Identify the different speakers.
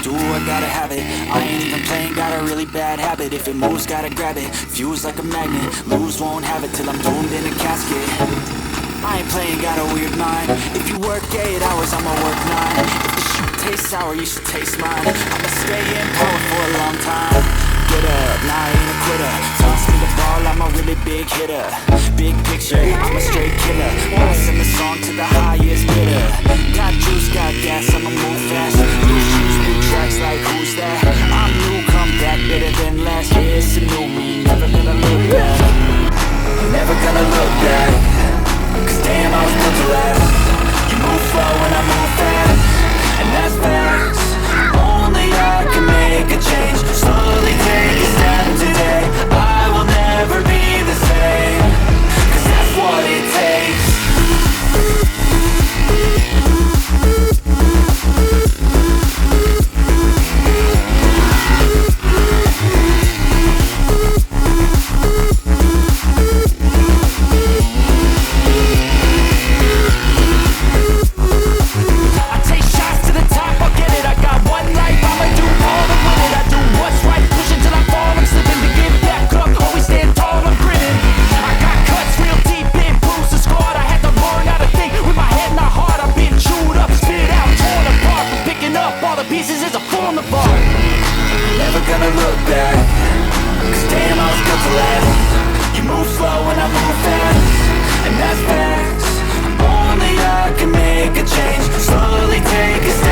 Speaker 1: Do, I gotta have it. I ain't even playing, got a really bad habit. If it moves, gotta grab it. Fuse like a magnet, lose, won't have it till I'm doomed in a casket. I ain't playing, got a weird mind. If you work 8 hours, I'ma work 9. If the shoot tastes sour, you should taste mine. I'ma stay in power for a long time. Get up, nah, I ain't a quitter. Toss me the ball, I'm a really big hitter. Big picture, I'm a straight killer. Passing the song to the highest bidder. Got juice, got gas, I'ma move fast. New shoes, new tracks, like who's that? I'm new, come back, better than last. Yeah, it's a new me, never gonna look back. Never gonna look back. Cause damn, I was built to last. You move slow and I move fast, and that's facts. Only I can make a change. Slowly take a step today. I will never be the same. Cause that's what it takes. Never gonna look back. Cause damn, I was built to last. You move slow and I move fast, and that's facts. Only I can make a change. Slowly take a step